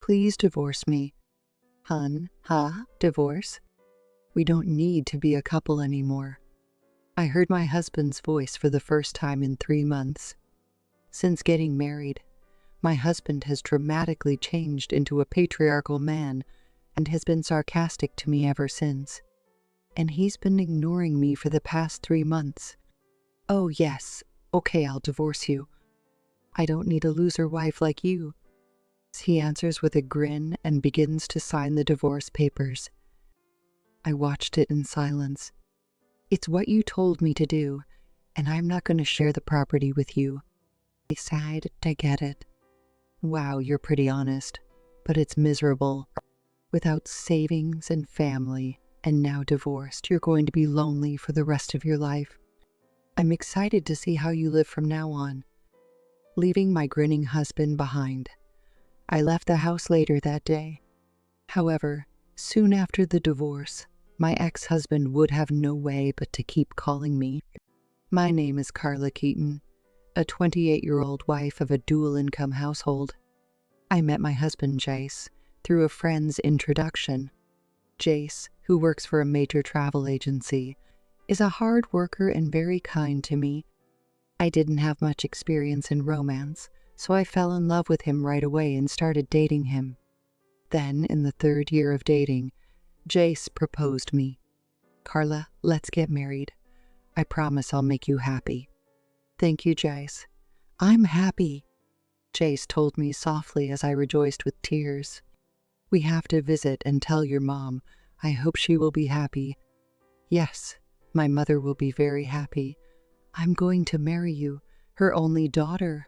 please divorce me. Hun, divorce? We don't need to be a couple anymore. I heard my husband's voice for the first time in 3 months. Since getting married, my husband has dramatically changed into a patriarchal man and has been sarcastic to me ever since. And he's been ignoring me for the past 3 months. Oh yes, okay, I'll divorce you. I don't need a loser wife like you. He answers with a grin and begins to sign the divorce papers. I watched it in silence. It's what you told me to do, and I'm not going to share the property with you. I sighed to get it. Wow, you're pretty honest, but it's miserable. Without savings and family, and now divorced, you're going to be lonely for the rest of your life. I'm excited to see how you live from now on. Leaving my grinning husband behind, I left the house later that day. However, soon after the divorce, my ex-husband would have no way but to keep calling me. My name is Carla Keaton, a 28-year-old wife of a dual-income household. I met my husband, Jace, through a friend's introduction. Jace, who works for a major travel agency, is a hard worker and very kind to me. I didn't have much experience in romance, so I fell in love with him right away and started dating him. Then, in the 3rd year of dating, Jace proposed me. Carla, let's get married. I promise I'll make you happy. Thank you, Jace. I'm happy, Jace told me softly as I rejoiced with tears. We have to visit and tell your mom. I hope she will be happy. Yes, my mother will be very happy. I'm going to marry you, her only daughter.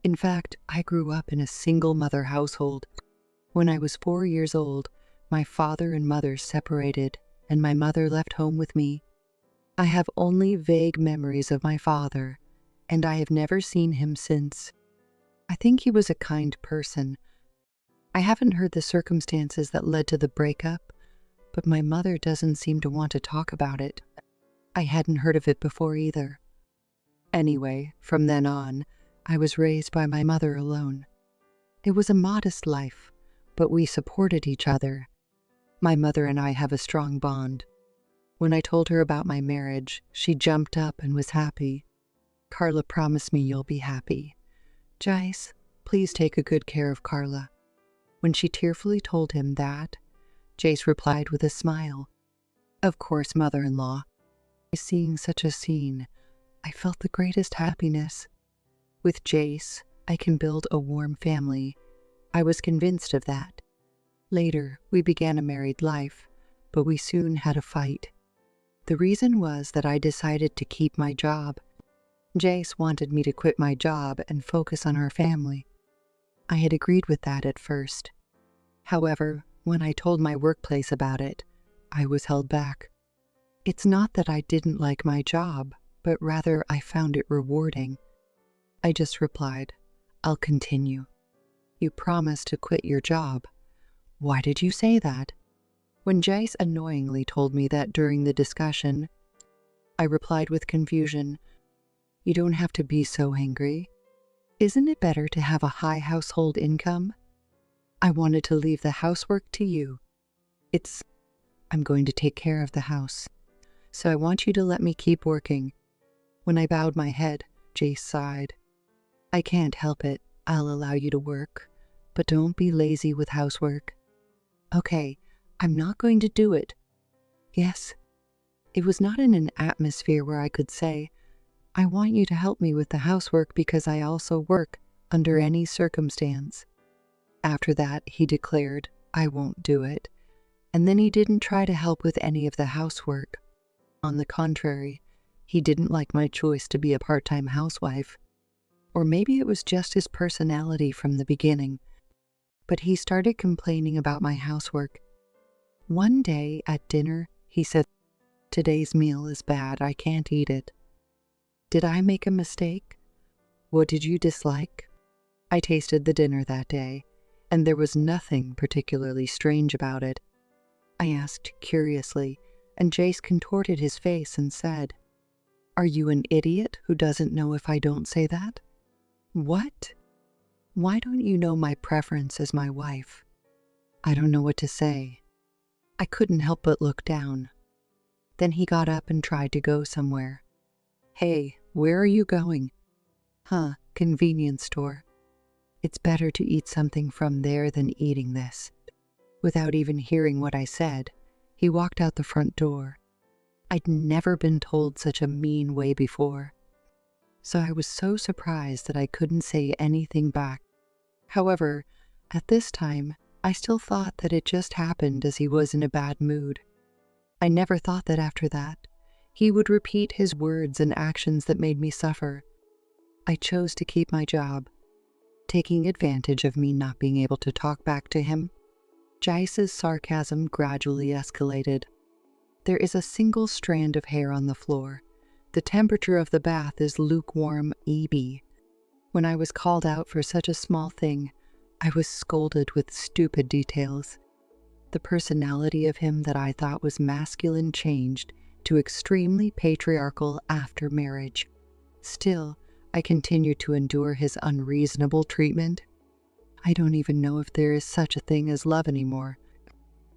In fact, I grew up in a single-mother household. When I was 4 years old, my father and mother separated, and my mother left home with me. I have only vague memories of my father, and I have never seen him since. I think he was a kind person. I haven't heard the circumstances that led to the breakup, but my mother doesn't seem to want to talk about it. I hadn't heard of it before either. Anyway, from then on, I was raised by my mother alone. It was a modest life, but we supported each other. My mother and I have a strong bond. When I told her about my marriage, she jumped up and was happy. Carla, promise me you'll be happy. Jace, please take a good care of Carla. When she tearfully told him that, Jace replied with a smile. Of course, mother-in-law. Seeing such a scene, I felt the greatest happiness. With Jace, I can build a warm family. I was convinced of that. Later, we began a married life, but we soon had a fight. The reason was that I decided to keep my job. Jace wanted me to quit my job and focus on our family. I had agreed with that at first. However, when I told my workplace about it, I was held back. It's not that I didn't like my job, but rather I found it rewarding. I just replied, I'll continue. You promised to quit your job. Why did you say that? When Jace annoyingly told me that during the discussion, I replied with confusion, You don't have to be so angry. Isn't it better to have a high household income? I wanted to leave the housework to you. I'm going to take care of the house, so I want you to let me keep working. When I bowed my head, Jace sighed. I can't help it. I'll allow you to work, but don't be lazy with housework. Okay, I'm not going to do it. Yes. It was not in an atmosphere where I could say, I want you to help me with the housework because I also work under any circumstance. After that, he declared, I won't do it. And then he didn't try to help with any of the housework. On the contrary, he didn't like my choice to be a part-time housewife. Or maybe it was just his personality from the beginning. But he started complaining about my housework. One day at dinner, he said, Today's meal is bad, I can't eat it. Did I make a mistake? What did you dislike? I tasted the dinner that day, and there was nothing particularly strange about it. I asked curiously, and Jace contorted his face and said, Are you an idiot who doesn't know if I don't say that? What? Why don't you know my preference as my wife? I don't know what to say. I couldn't help but look down. Then he got up and tried to go somewhere. Hey, where are you going? Convenience store. It's better to eat something from there than eating this. Without even hearing what I said, he walked out the front door. I'd never been told such a mean way before, so I was so surprised that I couldn't say anything back. However, at this time, I still thought that it just happened as he was in a bad mood. I never thought that after that, he would repeat his words and actions that made me suffer. I chose to keep my job, taking advantage of me not being able to talk back to him. Jace's sarcasm gradually escalated. There is a single strand of hair on the floor. The temperature of the bath is lukewarm EB. When I was called out for such a small thing, I was scolded with stupid details. The personality of him that I thought was masculine changed to extremely patriarchal after marriage. Still, I continued to endure his unreasonable treatment. I don't even know if there is such a thing as love anymore.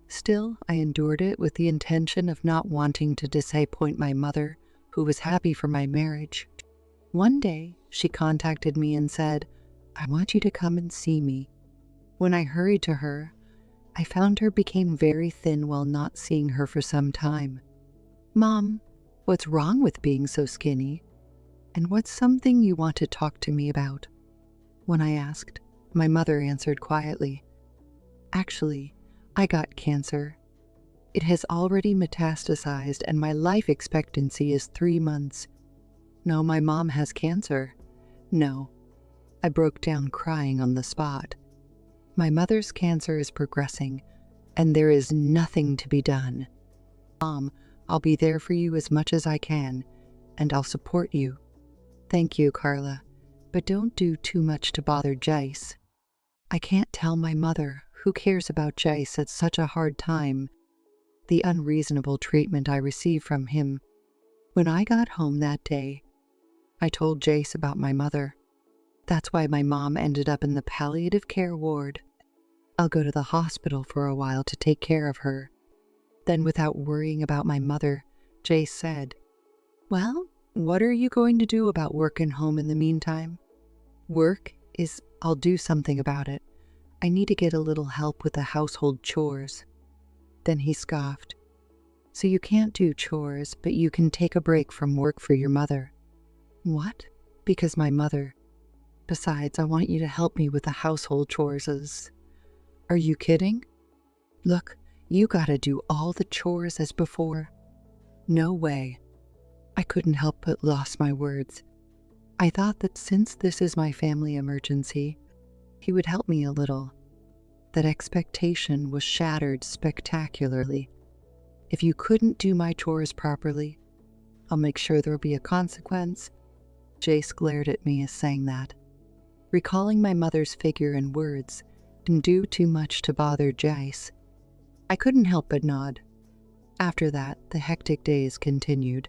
Still, I endured it with the intention of not wanting to disappoint my mother, who was happy for my marriage. One day, she contacted me and said, "I want you to come and see me." When I hurried to her, I found her became very thin while not seeing her for some time. "Mom, what's wrong with being so skinny? And what's something you want to talk to me about?" When I asked, my mother answered quietly, "Actually, I got cancer. It has already metastasized and my life expectancy is 3 months. No, my mom has cancer. No." I broke down crying on the spot. My mother's cancer is progressing, and there is nothing to be done. "Mom, I'll be there for you as much as I can, and I'll support you." "Thank you, Carla, but don't do too much to bother Jace." I can't tell my mother, who cares about Jace at such a hard time, the unreasonable treatment I received from him. When I got home that day, I told Jace about my mother. That's why my mom ended up in the palliative care ward. I'll go to the hospital for a while to take care of her. Then, without worrying about my mother, Jace said, "Well, what are you going to do about work and home in the meantime?" I'll do something about it. I need to get a little help with the household chores." Then he scoffed. "So you can't do chores, but you can take a break from work for your mother." "What?" "Because my mother. Besides, I want you to help me with the household chores." "Are you kidding?" "Look, you gotta do all the chores as before." "No way." I couldn't help but lost my words. I thought that since this is my family emergency, he would help me a little. That expectation was shattered spectacularly. "If you couldn't do my chores properly, I'll make sure there'll be a consequence." Jace glared at me as saying that. Recalling my mother's figure and words didn't do too much to bother Jace. I couldn't help but nod. After that, the hectic days continued.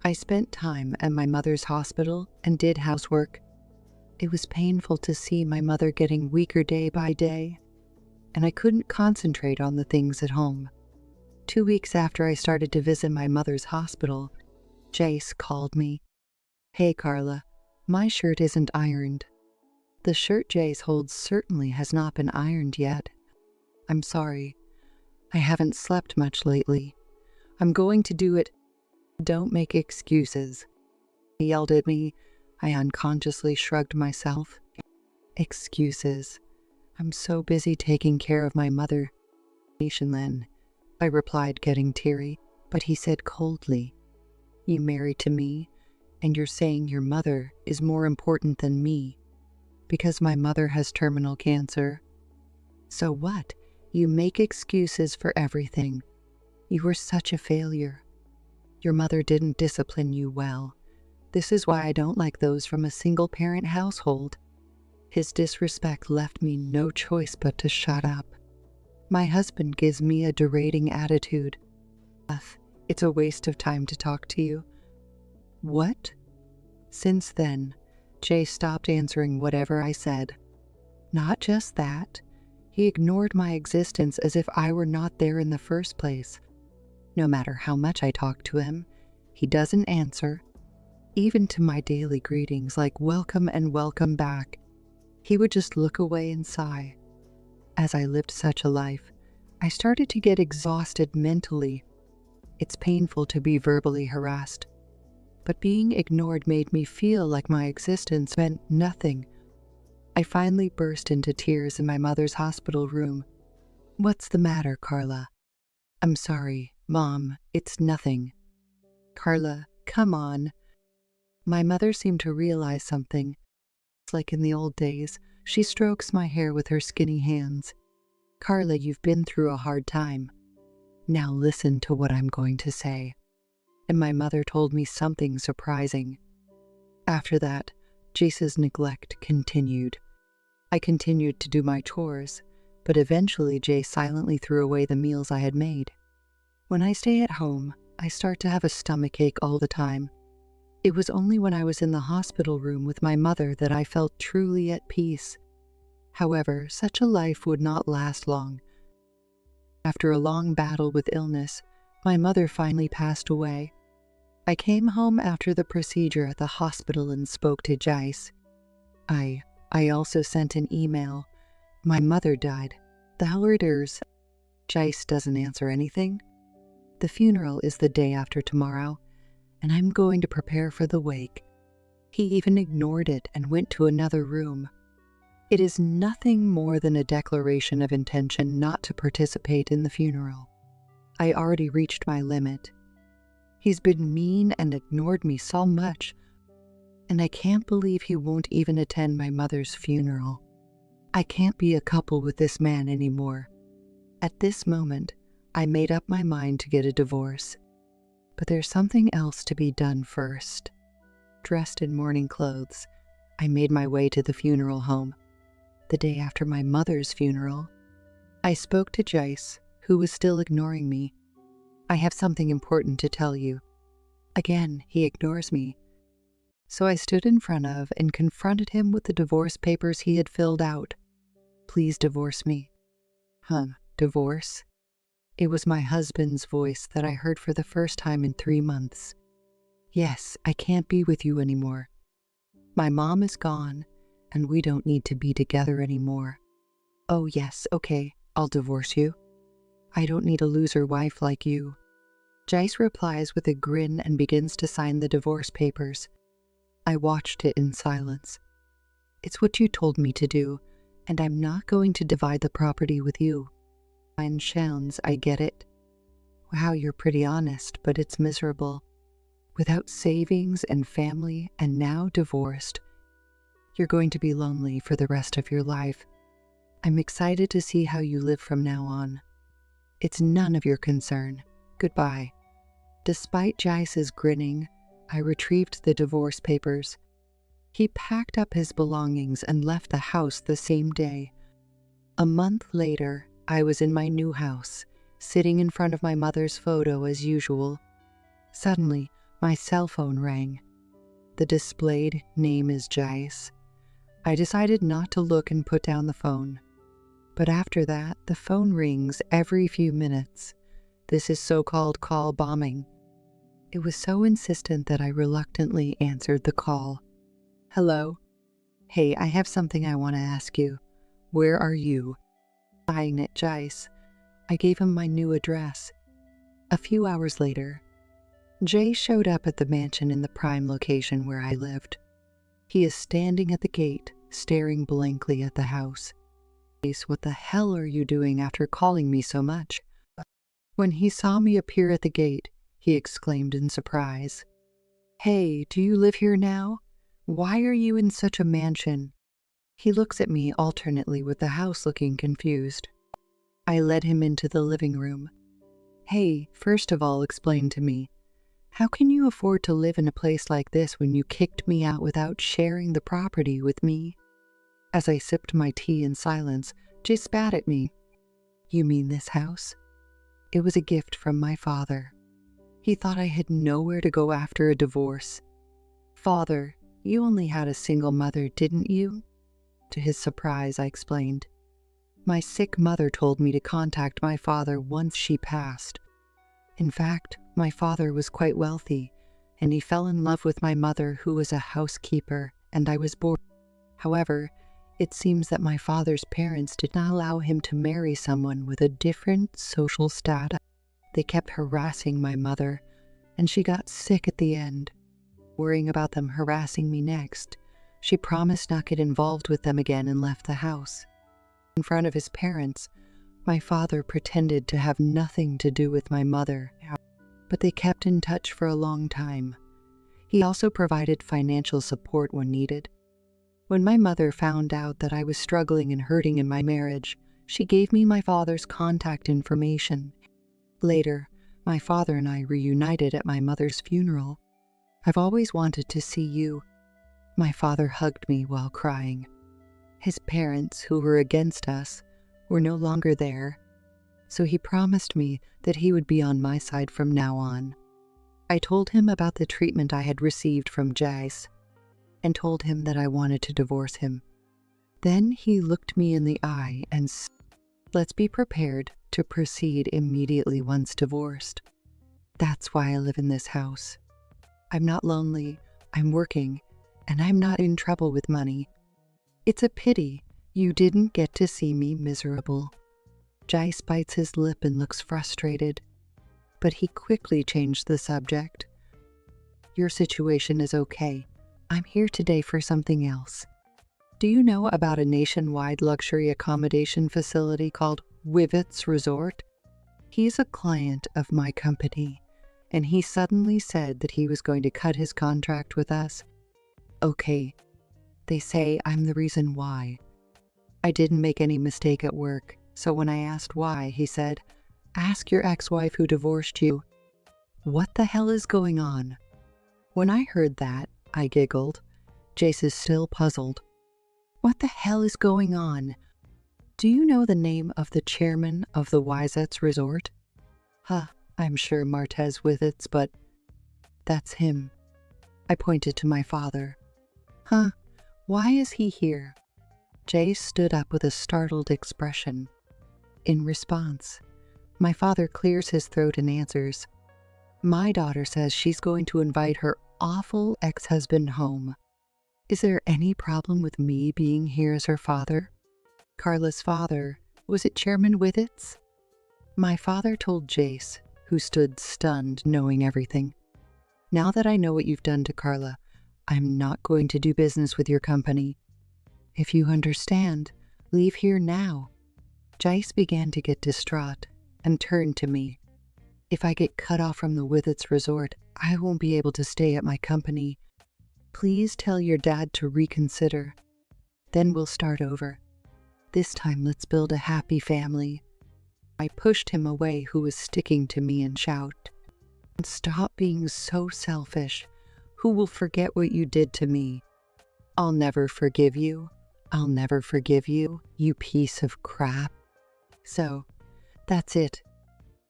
I spent time at my mother's hospital and did housework. It was painful to see my mother getting weaker day by day, and I couldn't concentrate on the things at home. 2 weeks after I started to visit my mother's hospital, Jace called me. "Hey, Carla, my shirt isn't ironed." The shirt Jace holds certainly has not been ironed yet. "I'm sorry. I haven't slept much lately. I'm going to do it." "Don't make excuses," he yelled at me. I unconsciously shrugged myself. "Excuses. I'm so busy taking care of my mother." "Then," I replied, getting teary, but he said coldly, "You married to me, and you're saying your mother is more important than me, because my mother has terminal cancer. So what? You make excuses for everything. You were such a failure. Your mother didn't discipline you well. This is why I don't like those from a single-parent household." His disrespect left me no choice but to shut up. "My husband gives me a derating attitude. It's a waste of time to talk to you." "What?" Since then, Jay stopped answering whatever I said. Not just that, He ignored my existence as if I were not there in the first place. No matter how much I talk to him, he doesn't answer. Even to my daily greetings like welcome and welcome back, he would just look away and sigh. As I lived such a life, I started to get exhausted mentally. It's painful to be verbally harassed, but being ignored made me feel like my existence meant nothing. I finally burst into tears in my mother's hospital room. "What's the matter, Carla?" "I'm sorry, Mom, it's nothing." "Carla, come on." My mother seemed to realize something. It's like in the old days, she strokes my hair with her skinny hands. "Carla, you've been through a hard time. Now listen to what I'm going to say." And my mother told me something surprising. After that, Jace's neglect continued. I continued to do my chores, but eventually Jace silently threw away the meals I had made. When I stay at home, I start to have a stomachache all the time. It was only when I was in the hospital room with my mother that I felt truly at peace. However, such a life would not last long. After a long battle with illness, my mother finally passed away. I came home after the procedure at the hospital and spoke to Jace. I also sent an email. "My mother died. The holidays." Jace doesn't answer anything. "The funeral is the day after tomorrow, and I'm going to prepare for the wake." He even ignored it and went to another room. It is nothing more than a declaration of intention not to participate in the funeral. I already reached my limit. He's been mean and ignored me so much, and I can't believe he won't even attend my mother's funeral. I can't be a couple with this man anymore. At this moment, I made up my mind to get a divorce. But there's something else to be done first. Dressed in mourning clothes, I made my way to the funeral home. The day after my mother's funeral, I spoke to Jace, who was still ignoring me. "I have something important to tell you." Again, he ignores me. So I stood in front of and confronted him with the divorce papers he had filled out. "Please divorce me." Divorce? It was my husband's voice that I heard for the first time in 3 months. "Yes, I can't be with you anymore. My mom is gone, and we don't need to be together anymore." "Oh yes, okay, I'll divorce you. I don't need a loser wife like you." Jace replies with a grin and begins to sign the divorce papers. I watched it in silence. "It's what you told me to do, and I'm not going to divide the property with you." "Fine sounds, I get it." "Wow, you're pretty honest, but it's miserable. Without savings and family, and now divorced. You're going to be lonely for the rest of your life. I'm excited to see how you live from now on. It's none of your concern. Goodbye." Despite Jace's grinning, I retrieved the divorce papers. He packed up his belongings and left the house the same day. A month later, I was in my new house, sitting in front of my mother's photo as usual. Suddenly, my cell phone rang. The displayed name is Jace. I decided not to look and put down the phone. But after that, the phone rings every few minutes. This is so-called call bombing. It was so insistent that I reluctantly answered the call. "Hello? Hey, I have something I want to ask you. Where are you?" Eyeing at Jace, I gave him my new address. A few hours later, Jay showed up at the mansion in the prime location where I lived. He is standing at the gate, staring blankly at the house. "Jace, what the hell are you doing after calling me so much?" When he saw me appear at the gate, he exclaimed in surprise. "Hey, do you live here now? Why are you in such a mansion?" He looks at me alternately with the house looking confused. I led him into the living room. "Hey, first of all, explain to me. How can you afford to live in a place like this when you kicked me out without sharing the property with me?" As I sipped my tea in silence, Jay spat at me. "You mean this house? It was a gift from my father. He thought I had nowhere to go after a divorce." "Father, you only had a single mother, didn't you?" To his surprise, I explained. My sick mother told me to contact my father once she passed. In fact, my father was quite wealthy, and he fell in love with my mother, who was a housekeeper, and I was born. However, it seems that my father's parents did not allow him to marry someone with a different social status. They kept harassing my mother, and she got sick at the end. Worrying about them harassing me next, she promised not to get involved with them again and left the house. In front of his parents, my father pretended to have nothing to do with my mother, but they kept in touch for a long time. He also provided financial support when needed. When my mother found out that I was struggling and hurting in my marriage, she gave me my father's contact information. Later, my father and I reunited at my mother's funeral. "I've always wanted to see you." My father hugged me while crying. His parents, who were against us, were no longer there, so he promised me that he would be on my side from now on. I told him about the treatment I had received from Jace, and told him that I wanted to divorce him. Then he looked me in the eye and said, "Let's be prepared to proceed immediately once divorced. That's why I live in this house. I'm not lonely, I'm working, and I'm not in trouble with money. It's a pity you didn't get to see me miserable." Jace bites his lip and looks frustrated, but he quickly changed the subject. "Your situation is okay. I'm here today for something else. Do you know about a nationwide luxury accommodation facility called Wivet's Resort? He's a client of my company, and he suddenly said that he was going to cut his contract with us. Okay, they say I'm the reason why. I didn't make any mistake at work, so when I asked why, he said, 'Ask your ex-wife who divorced you.' What the hell is going on?" When I heard that, I giggled. Jace is still puzzled. "What the hell is going on? Do you know the name of the chairman of the Wivet's Resort?" I'm sure Martez Withits, but that's him." I pointed to my father. Why is he here?" Jace stood up with a startled expression. In response, my father clears his throat and answers, "My daughter says she's going to invite her awful ex-husband home. Is there any problem with me being here as her father?" Carla's father, was it Chairman Withits? My father told Jace, who stood stunned, knowing everything. "Now that I know what you've done to Carla, I'm not going to do business with your company. If you understand, leave here now." Jace began to get distraught and turned to me. "If I get cut off from the Withits Resort, I won't be able to stay at my company. Please tell your dad to reconsider. Then we'll start over. This time let's build a happy family." I pushed him away, who was sticking to me, and shout, "Stop being so selfish. Who will forget what you did to me? I'll never forgive you. I'll never forgive you, you piece of crap." So, that's it.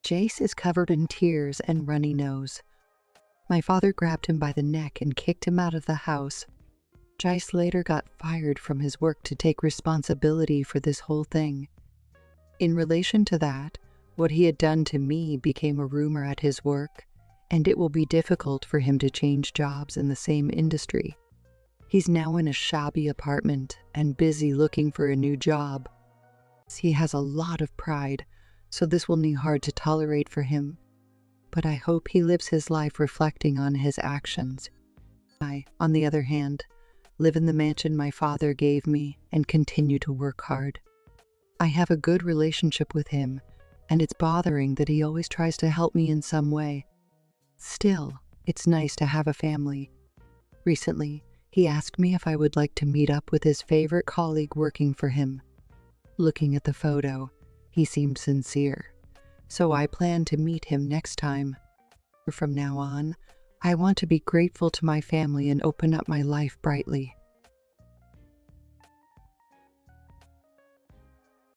Jace is covered in tears and runny nose. My father grabbed him by the neck and kicked him out of the house. Jace later got fired from his work to take responsibility for this whole thing. In relation to that, what he had done to me became a rumor at his work, and it will be difficult for him to change jobs in the same industry. He's now in a shabby apartment and busy looking for a new job. He has a lot of pride, so this will be hard to tolerate for him. But I hope he lives his life reflecting on his actions. I, on the other hand, live in the mansion my father gave me and continue to work hard. I have a good relationship with him, and it's bothering that he always tries to help me in some way. Still, it's nice to have a family. Recently, he asked me if I would like to meet up with his favorite colleague working for him. Looking at the photo, he seemed sincere, so I plan to meet him next time. From now on, I want to be grateful to my family and open up my life brightly.